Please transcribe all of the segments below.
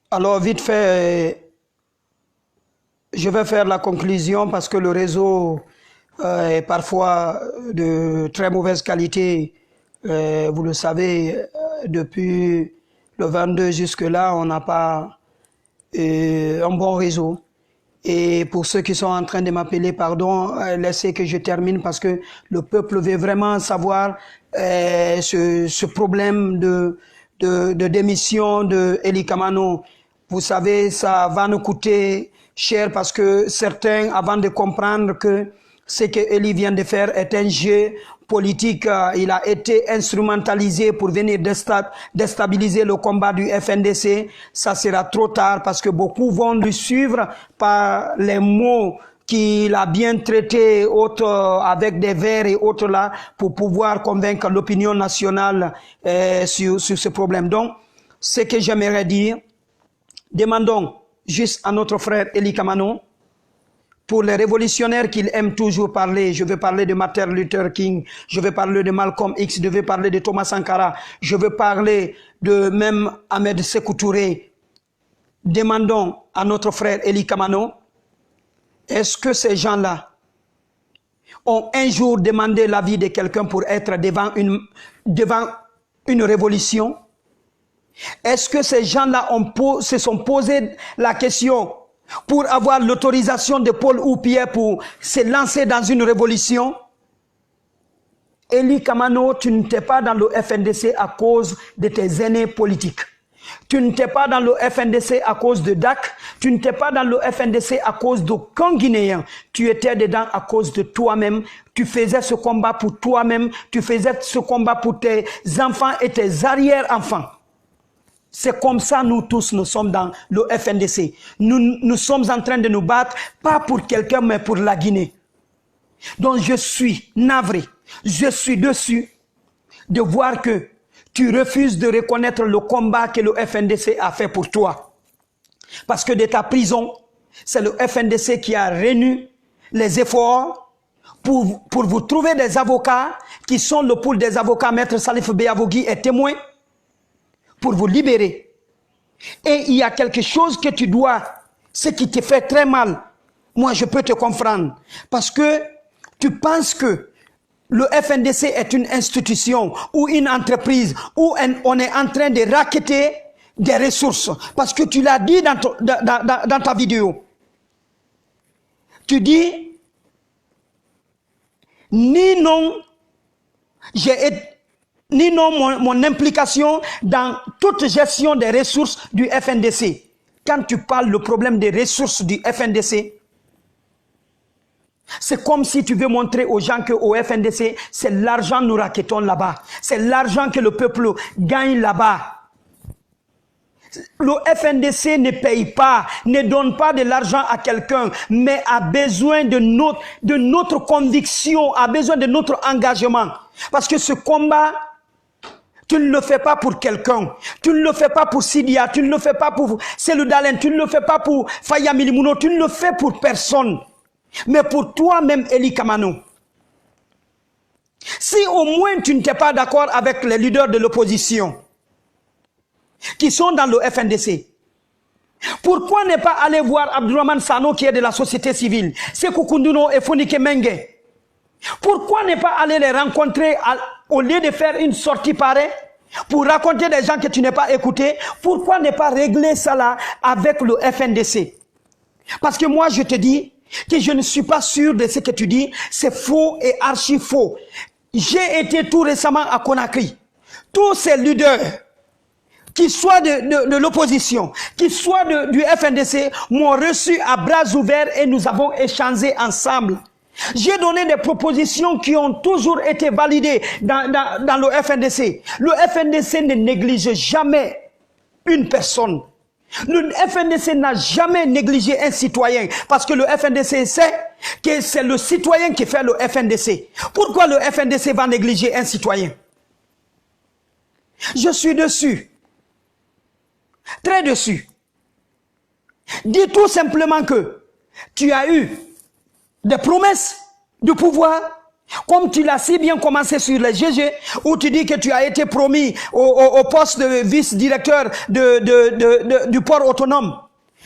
Alors, vite fait, je vais faire la conclusion parce que le réseau est parfois de très mauvaise qualité. Vous le savez, depuis le 22 jusque-là, on n'a pas un bon réseau. Et pour ceux qui sont en train de m'appeler, pardon, laissez que je termine parce que le peuple veut vraiment savoir ce problème de démission de Eli Kamano. Vous savez, ça va nous coûter cher parce que certains, avant de comprendre que ce que Eli vient de faire est un jeu politique, il a été instrumentalisé pour venir déstabiliser le combat du FNDC. Ça sera trop tard parce que beaucoup vont le suivre par les mots qu'il a bien traités, autres avec des vers et autres là, pour pouvoir convaincre l'opinion nationale sur ce problème. Donc, ce que j'aimerais dire, demandons juste à notre frère Eli Kamano, pour les révolutionnaires qu'il aime toujours parler, je veux parler de Martin Luther King, je veux parler de Malcolm X, je veux parler de Thomas Sankara, je veux parler de même Ahmed Sékou Touré. Demandons à notre frère Eli Kamano, est-ce que ces gens-là ont un jour demandé l'avis de quelqu'un pour être devant une révolution? Est-ce que ces gens-là se sont posé la question pour avoir l'autorisation de Paul ou Pierre pour se lancer dans une révolution? Eli Kamano, tu n'étais pas dans le FNDC à cause de tes aînés politiques. Tu n'étais pas dans le FNDC à cause de DAC. Tu n'étais pas dans le FNDC à cause d'aucun Guinéen. Tu étais dedans à cause de toi-même. Tu faisais ce combat pour toi-même. Tu faisais ce combat pour tes enfants et tes arrière-enfants. C'est comme ça, nous tous, nous sommes dans le FNDC. Nous sommes en train de nous battre, pas pour quelqu'un, mais pour la Guinée. Donc je suis navré, je suis dessus de voir que tu refuses de reconnaître le combat que le FNDC a fait pour toi. Parce que de ta prison, c'est le FNDC qui a réuni les efforts pour vous trouver des avocats qui sont le pool des avocats. Maître Salif Beyavogui est témoin pour vous libérer. Et il y a quelque chose que tu dois, ce qui te fait très mal. Moi, je peux te comprendre. Parce que tu penses que le FNDC est une institution ou une entreprise où on est en train de racketter des ressources. Parce que tu l'as dit dans ta vidéo. Tu dis, ni non, mon implication dans toute gestion des ressources du FNDC. Quand tu parles le problème des ressources du FNDC, c'est comme si tu veux montrer aux gens qu'au FNDC, c'est l'argent nous raquettons là-bas. C'est l'argent que le peuple gagne là-bas. Le FNDC ne paye pas, ne donne pas de l'argent à quelqu'un, mais a besoin de notre conviction, a besoin de notre engagement. Parce que ce combat, tu ne le fais pas pour quelqu'un. Tu ne le fais pas pour Sidia. Tu ne le fais pas pour Selou Dalen. Tu ne le fais pas pour Faya Milimouno. Tu ne le fais pour personne. Mais pour toi-même, Eli Kamano. Si au moins tu n'étais pas d'accord avec les leaders de l'opposition qui sont dans le FNDC, pourquoi ne pas aller voir Abdourahmane Sano qui est de la société civile, Sékou Kounduno et Fonike Mengue? Pourquoi ne pas aller les rencontrer au lieu de faire une sortie pareille pour raconter des gens que tu n'es pas écouté? Pourquoi ne pas régler ça là avec le FNDC? Parce que moi je te dis que je ne suis pas sûr de ce que tu dis, c'est faux et archi faux. J'ai été tout récemment à Conakry. Tous ces leaders, qui soient de l'opposition, qui soient du FNDC, m'ont reçu à bras ouverts et nous avons échangé ensemble. J'ai donné des propositions qui ont toujours été validées dans le FNDC. Le FNDC ne néglige jamais une personne. Le FNDC n'a jamais négligé un citoyen parce que le FNDC sait que c'est le citoyen qui fait le FNDC. Pourquoi le FNDC va négliger un citoyen? Je suis dessus. Très dessus. Dis tout simplement que tu as eu des promesses de pouvoir Comme tu l'as si bien commencé sur les GG, où tu dis que tu as été promis au poste de vice-directeur du port autonome.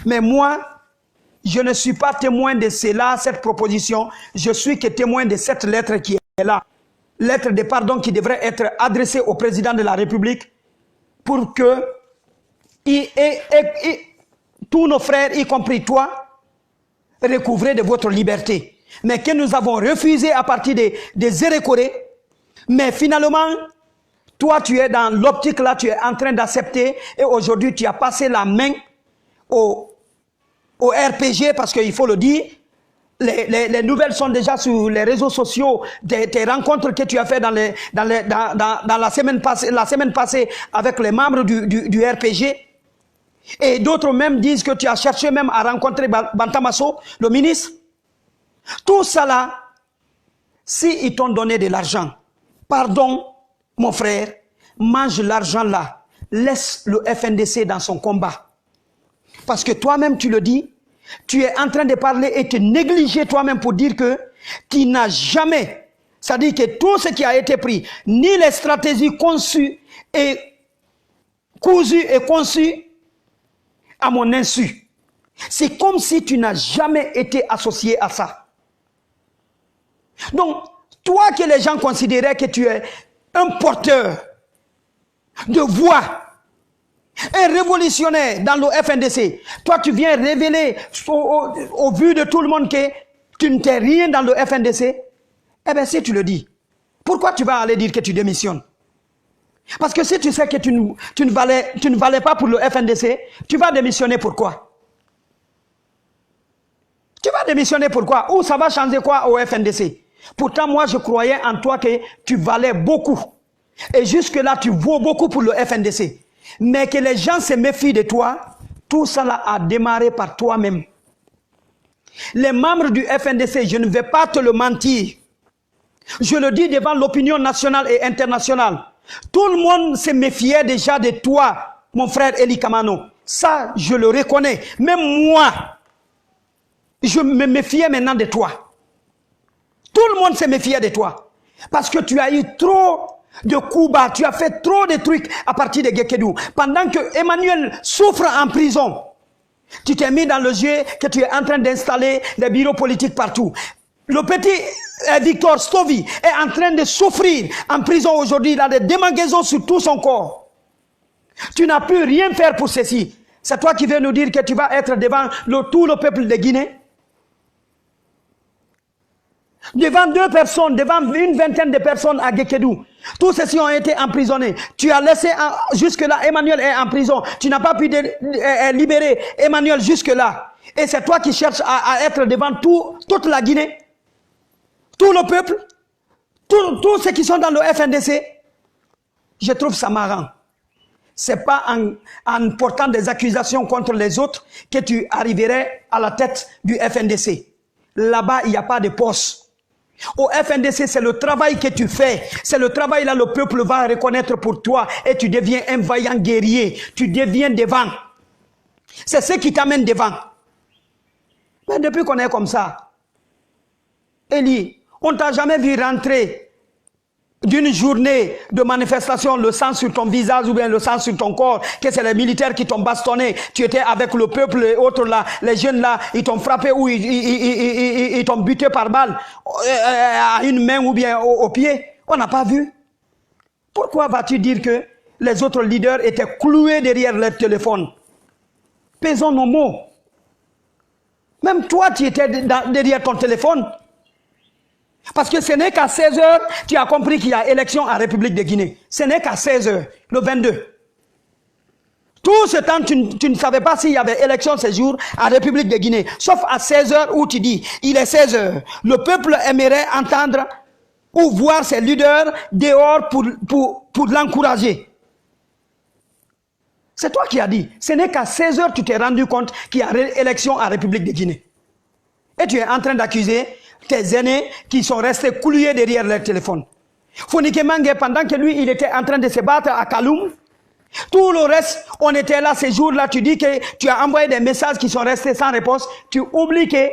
Mais moi, je ne suis pas témoin de cela, cette proposition. Je suis que témoin de cette lettre qui est là. Lettre de pardon qui devrait être adressée au président de la République pour que tous nos frères, y compris toi, recouvrez de votre liberté. Mais que nous avons refusé à partir des érécorés. Mais finalement, toi, tu es dans l'optique là, tu es en train d'accepter. Et aujourd'hui, tu as passé la main au RPG, parce qu'il faut le dire. Les nouvelles sont déjà sur les réseaux sociaux, tes rencontres que tu as fait dans la semaine passée avec les membres du RPG. Et d'autres même disent que tu as cherché même à rencontrer Bantamasso, le ministre. Tout ça là, s'ils t'ont donné de l'argent, pardon mon frère, mange l'argent là, laisse le FNDC dans son combat. Parce que toi-même tu le dis, tu es en train de parler et te négliger toi-même pour dire que tu n'as jamais, c'est-à-dire que tout ce qui a été pris, ni les stratégies conçues et cousues et conçues à mon insu. C'est comme si tu n'as jamais été associé à ça. Donc, toi que les gens considéraient que tu es un porteur de voix, un révolutionnaire dans le FNDC, toi tu viens révéler au vu de tout le monde que tu ne t'es rien dans le FNDC, eh bien si tu le dis, pourquoi tu vas aller dire que tu démissionnes? Parce que si tu sais que tu ne valais pas pour le FNDC, tu vas démissionner pourquoi? Tu vas démissionner pourquoi? Ou ça va changer quoi au FNDC? Pourtant, moi, je croyais en toi que tu valais beaucoup. Et jusque-là, tu vaux beaucoup pour le FNDC. Mais que les gens se méfient de toi, tout cela a démarré par toi-même. Les membres du FNDC, je ne vais pas te le mentir. Je le dis devant l'opinion nationale et internationale. Tout le monde se méfiait déjà de toi, mon frère Eli Kamano. Ça, je le reconnais. Même moi, je me méfiais maintenant de toi. Tout le monde se méfiait de toi. Parce que tu as eu trop de coups bas, tu as fait trop de trucs à partir de Guékédou. Pendant que Emmanuel souffre en prison, tu t'es mis dans le jeu que tu es en train d'installer des bureaux politiques partout. Le petit Victor Stovi est en train de souffrir en prison aujourd'hui. Il a des démangeaisons sur tout son corps. Tu n'as pu rien faire pour ceci. C'est toi qui viens nous dire que tu vas être devant tout le peuple de Guinée. Devant 2 personnes, devant une vingtaine de personnes à Guékédou. Tous ceux-ci ont été emprisonnés. Tu as laissé, jusque-là, Emmanuel est en prison. Tu n'as pas pu libérer Emmanuel jusque-là. Et c'est toi qui cherches à être devant toute la Guinée. Tout le peuple. Tous ceux qui sont dans le FNDC. Je trouve ça marrant. C'est pas en portant des accusations contre les autres que tu arriverais à la tête du FNDC. Là-bas, il n'y a pas de poste. Au FNDC, c'est le travail que tu fais. C'est le travail là, le peuple va reconnaître pour toi. Et tu deviens un vaillant guerrier. Tu deviens devant. C'est ce qui t'amène devant. Mais depuis qu'on est comme ça, Eli, on t'a jamais vu rentrer d'une journée de manifestation, le sang sur ton visage ou bien le sang sur ton corps, que c'est les militaires qui t'ont bastonné, tu étais avec le peuple et autres là, les jeunes là, ils t'ont frappé ou ils t'ont buté par balle à une main ou bien au pied. On n'a pas vu. Pourquoi vas-tu dire que les autres leaders étaient cloués derrière leur téléphone? Pesons nos mots. Même toi, tu étais derrière ton téléphone. Parce que ce n'est qu'à 16h, tu as compris qu'il y a élection en République de Guinée. Ce n'est qu'à 16h, le 22. Tout ce temps, tu ne savais pas s'il y avait élection ce jour en République de Guinée. Sauf à 16h où tu dis, il est 16h. Le peuple aimerait entendre ou voir ses leaders dehors pour l'encourager. C'est toi qui as dit. Ce n'est qu'à 16h tu t'es rendu compte qu'il y a élection en République de Guinée. Et tu es en train d'accuser tes aînés qui sont restés couliers derrière leur téléphone. Fonike Mange, pendant que lui, il était en train de se battre à Kaloum, tout le reste, on était là ces jours-là, tu dis que tu as envoyé des messages qui sont restés sans réponse, tu oublies que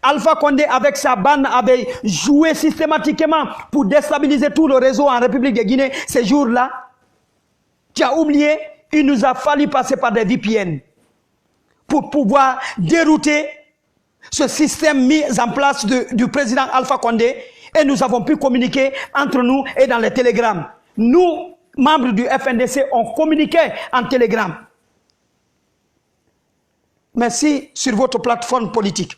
Alpha Condé, avec sa bande, avait joué systématiquement pour déstabiliser tout le réseau en République de Guinée ces jours-là. Tu as oublié, il nous a fallu passer par des VPN pour pouvoir dérouter ce système mis en place du président Alpha Condé, et nous avons pu communiquer entre nous et dans les télégrammes. Nous, membres du FNDC, on communiquait en télégramme. Mais si sur votre plateforme politique,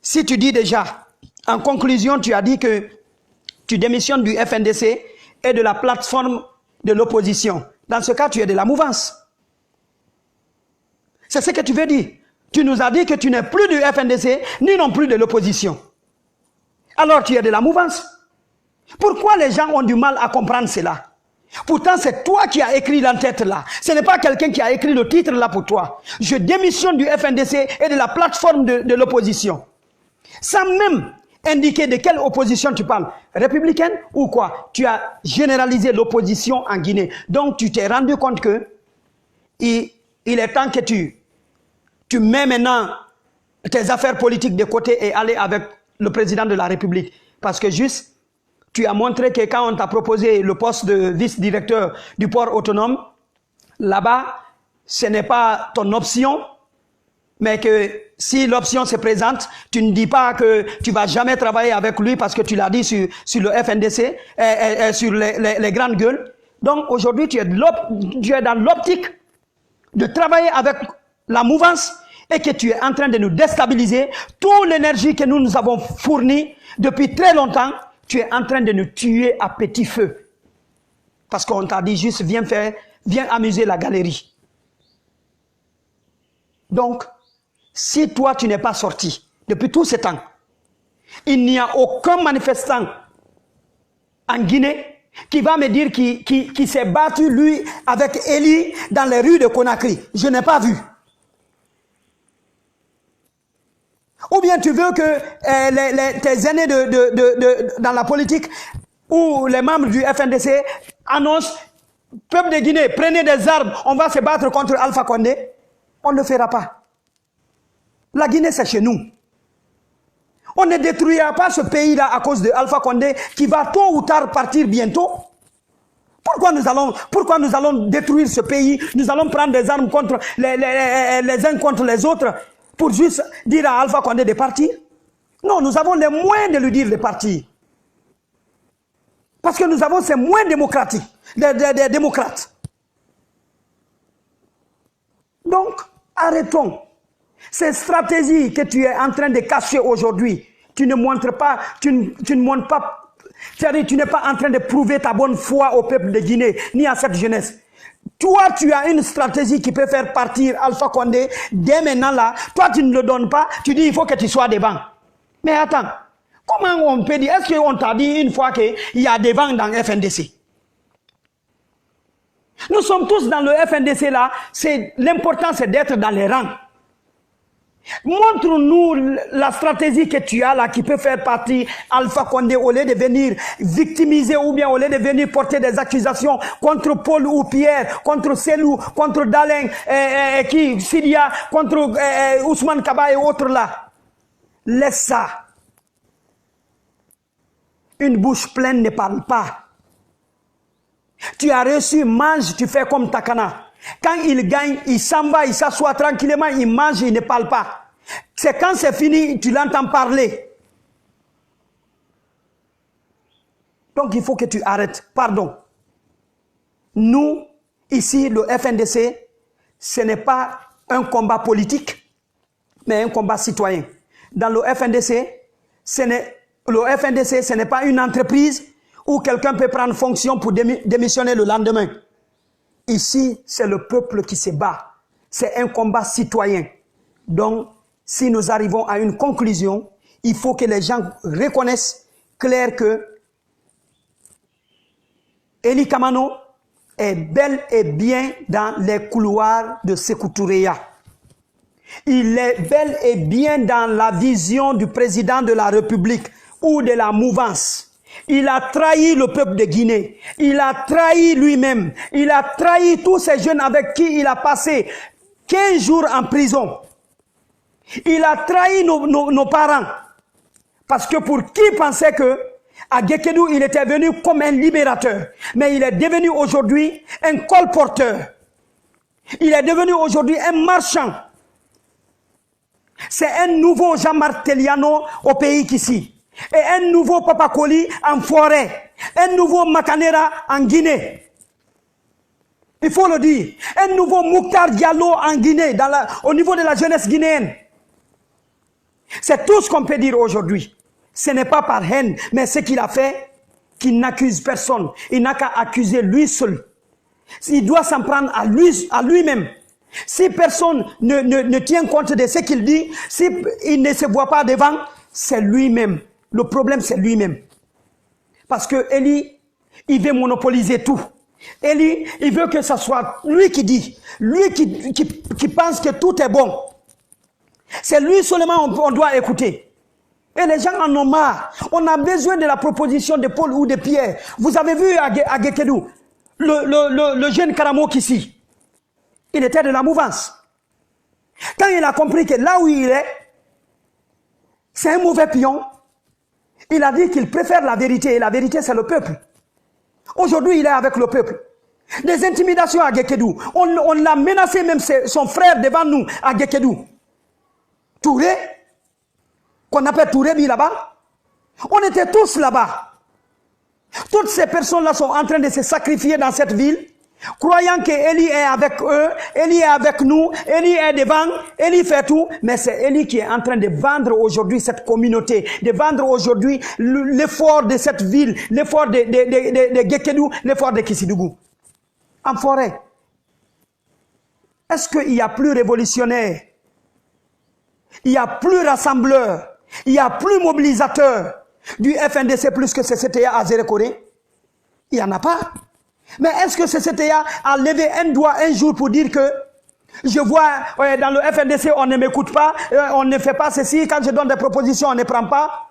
si tu dis déjà, en conclusion, tu as dit que tu démissionnes du FNDC et de la plateforme de l'opposition, dans ce cas, tu es de la mouvance. C'est ce que tu veux dire. Tu nous as dit que tu n'es plus du FNDC, ni non plus de l'opposition. Alors tu es de la mouvance. Pourquoi les gens ont du mal à comprendre cela? Pourtant, c'est toi qui as écrit l'entête là. Ce n'est pas quelqu'un qui a écrit le titre là pour toi. Je démissionne du FNDC et de la plateforme de l'opposition. Sans même indiquer de quelle opposition tu parles. Républicaine ou quoi? Tu as généralisé l'opposition en Guinée. Donc tu t'es rendu compte que il est temps que tu mets maintenant tes affaires politiques de côté et aller avec le président de la République. Parce que juste, tu as montré que quand on t'a proposé le poste de vice-directeur du port autonome, là-bas, ce n'est pas ton option, mais que si l'option se présente, tu ne dis pas que tu ne vas jamais travailler avec lui parce que tu l'as dit sur le FNDC, sur les grandes gueules. Donc aujourd'hui, tu es dans l'optique de travailler avec la mouvance et que tu es en train de nous déstabiliser. Toute l'énergie que nous avons fournie depuis très longtemps, tu es en train de nous tuer à petit feu. Parce qu'on t'a dit juste, viens amuser la galerie. Donc, si toi tu n'es pas sorti depuis tout ce temps, il n'y a aucun manifestant en Guinée qui va me dire qui s'est battu, lui, avec Eli dans les rues de Conakry. Je n'ai pas vu. Ou bien tu veux que tes aînés dans la politique ou les membres du FNDC annoncent « Peuple de Guinée, prenez des armes, on va se battre contre Alpha Condé ». On ne le fera pas. La Guinée, c'est chez nous. On ne détruira pas ce pays-là à cause de Alpha Condé qui va tôt ou tard partir bientôt. Pourquoi nous allons détruire ce pays? Nous allons prendre des armes contre les uns contre les autres pour juste dire à Alpha Condé de partir? Non, nous avons les moyens de lui dire de partir. Parce que nous avons ces moyens démocratiques, des démocrates. Donc, arrêtons. Ces stratégies que tu es en train de cacher aujourd'hui, tu ne montres pas, tu ne montres pas, c'est-à-dire tu n'es pas en train de prouver ta bonne foi au peuple de Guinée, ni à cette jeunesse. Toi, tu as une stratégie qui peut faire partir Alpha Condé dès maintenant là. Toi, tu ne le donnes pas. Tu dis il faut que tu sois devant. Mais attends, comment on peut dire? Est-ce qu'on t'a dit une fois qu'il y a des vents dans FNDC? Nous sommes tous dans le FNDC là. L'important c'est d'être dans les rangs. Montre-nous la stratégie que tu as là qui peut faire partie Alpha Condé au lieu de venir victimiser ou bien au lieu de venir porter des accusations contre Paul ou Pierre, contre Selou, contre Daleng, Sidia, contre Ousmane Kaba et autres là. Laisse ça. Une bouche pleine ne parle pas. Tu as reçu, mange, tu fais comme Takana. Quand il gagne, il s'en va, il s'assoit tranquillement, il mange, il ne parle pas. C'est quand c'est fini, tu l'entends parler. Donc il faut que tu arrêtes. Pardon. Nous, ici, le FNDC, ce n'est pas un combat politique, mais un combat citoyen. Dans le FNDC, ce n'est pas une entreprise où quelqu'un peut prendre fonction pour démissionner le lendemain. Ici, c'est le peuple qui se bat. C'est un combat citoyen. Donc, si nous arrivons à une conclusion, il faut que les gens reconnaissent clair que Eli Kamano est bel et bien dans les couloirs de Sékou Touréa. Il est bel et bien dans la vision du président de la République ou de la mouvance. Il a trahi le peuple de Guinée. Il a trahi lui-même. Il a trahi tous ces jeunes avec qui il a passé 15 jours en prison. Il a trahi nos parents. Parce que pour qui pensait que à Gekedou, il était venu comme un libérateur. Mais il est devenu aujourd'hui un colporteur. Il est devenu aujourd'hui un marchand. C'est un nouveau Jean Martelliano au pays qu'ici. Et un nouveau Papa Koli en forêt. Un nouveau Makanera en Guinée. Il faut le dire. Un nouveau Mouktar Diallo en Guinée, au niveau de la jeunesse guinéenne. C'est tout ce qu'on peut dire aujourd'hui. Ce n'est pas par haine, mais ce qu'il a fait, qu'il n'accuse personne. Il n'a qu'à accuser lui seul. Il doit s'en prendre à lui-même. Si personne ne tient compte de ce qu'il dit, s'il ne se voit pas devant, c'est lui-même. Le problème, c'est lui-même. Parce que Eli, il veut monopoliser tout. Eli, il veut que ce soit lui qui dit. Lui qui pense que tout est bon. C'est lui seulement on doit écouter. Et les gens en ont marre. On a besoin de la proposition de Paul ou de Pierre. Vous avez vu à Gekedou, le jeune Karamo ici. Il était de la mouvance. Quand il a compris que là où il est, c'est un mauvais pion, il a dit qu'il préfère la vérité. Et la vérité, c'est le peuple. Aujourd'hui, il est avec le peuple. Des intimidations à Gekedou. On l'a menacé, même son frère devant nous, à Gekedou. Touré, qu'on appelle Touré, là-bas. On était tous là-bas. Toutes ces personnes-là sont en train de se sacrifier dans cette ville, croyant que Eli est avec eux, Eli est avec nous, Eli est devant, Eli fait tout. Mais c'est Eli qui est en train de vendre aujourd'hui cette communauté, de vendre aujourd'hui l'effort de cette ville, l'effort de Gekedou, l'effort de Kissidougou. En forêt. Est-ce qu'il n'y a plus révolutionnaire? Il n'y a plus rassembleur, il n'y a plus mobilisateur du FNDC plus que CCTA à Zérekoré. Il n'y en a pas. Mais est-ce que CCTA a levé un doigt un jour pour dire que je vois dans le FNDC on ne m'écoute pas, on ne fait pas ceci, quand je donne des propositions on ne prend pas?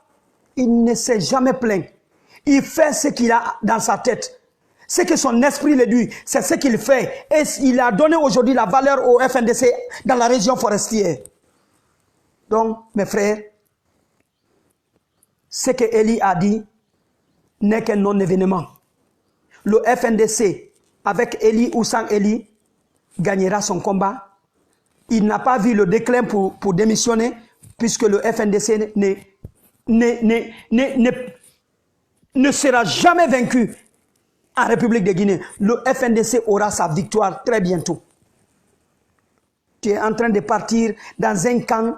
Il ne s'est jamais plaint. Il fait ce qu'il a dans sa tête. Ce que son esprit le dit, c'est ce qu'il fait. Et il a donné aujourd'hui la valeur au FNDC dans la région forestière. Donc, mes frères, ce que Eli a dit n'est qu'un non-événement. Le FNDC, avec Eli ou sans Eli, gagnera son combat. Il n'a pas vu le déclin pour démissionner, puisque le FNDC ne sera jamais vaincu en République de Guinée. Le FNDC aura sa victoire très bientôt. Tu es en train de partir dans un camp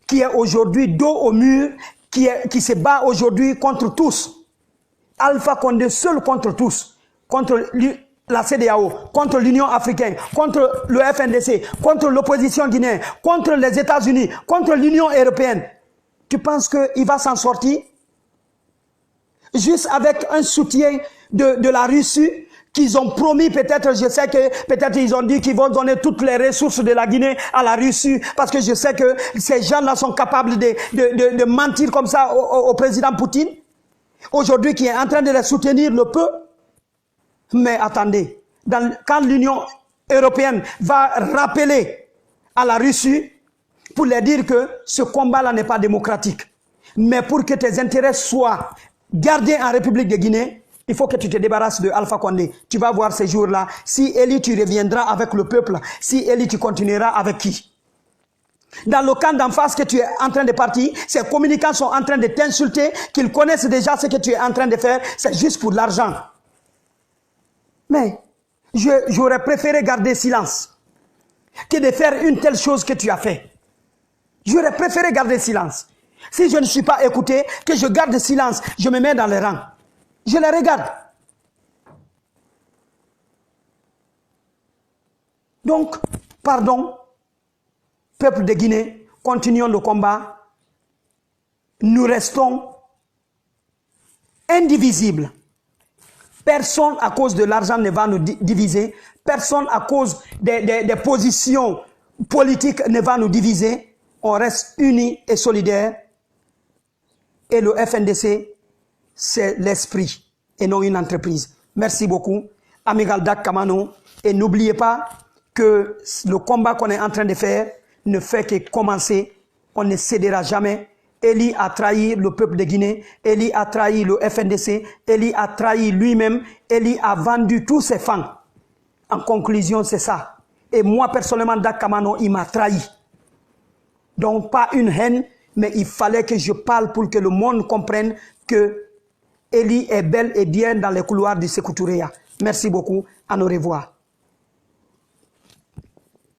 qui est aujourd'hui dos au mur, qui se bat aujourd'hui contre tous. Alpha Condé seul contre tous. Contre la CEDEAO, contre l'Union africaine, contre le FNDC, contre l'opposition guinéenne, contre les États-Unis, contre l'Union européenne. Tu penses qu'il va s'en sortir? Juste avec un soutien de la Russie, qu'ils ont promis, peut-être, je sais que, peut-être ils ont dit qu'ils vont donner toutes les ressources de la Guinée à la Russie, parce que je sais que ces gens-là sont capables de mentir comme ça au président Poutine, aujourd'hui qui est en train de les soutenir le peu. Mais attendez, quand l'Union européenne va rappeler à la Russie pour leur dire que ce combat-là n'est pas démocratique, mais pour que tes intérêts soient gardés en République de Guinée, il faut que tu te débarrasses de Alpha Condé. Tu vas voir ces jours-là. Si Eli, tu reviendras avec le peuple. Si Eli, tu continueras avec qui? Dans le camp d'en face que tu es en train de partir, ces communicants sont en train de t'insulter, qu'ils connaissent déjà ce que tu es en train de faire. C'est juste pour l'argent. Mais j'aurais préféré garder silence que de faire une telle chose que tu as fait. J'aurais préféré garder silence. Si je ne suis pas écouté, que je garde silence, je me mets dans les rangs. Je les regarde. Donc, pardon, peuple de Guinée, continuons le combat. Nous restons indivisibles. Personne à cause de l'argent ne va nous diviser. Personne à cause des positions politiques ne va nous diviser. On reste unis et solidaires. Et le FNDC, c'est l'esprit et non une entreprise. Merci beaucoup. Amiral Dak Kamano. Et n'oubliez pas que le combat qu'on est en train de faire ne fait que commencer. on ne cédera jamais. Eli a trahi le peuple de Guinée, Eli a trahi le FNDC, Eli a trahi lui-même, Eli a vendu tous ses fans. En conclusion, c'est ça. Et moi, personnellement, Dak Kamano, il m'a trahi. Donc, pas une haine, mais il fallait que je parle pour que le monde comprenne que Eli est bel et bien dans les couloirs du Sékou Touréa. Merci beaucoup. À au revoir.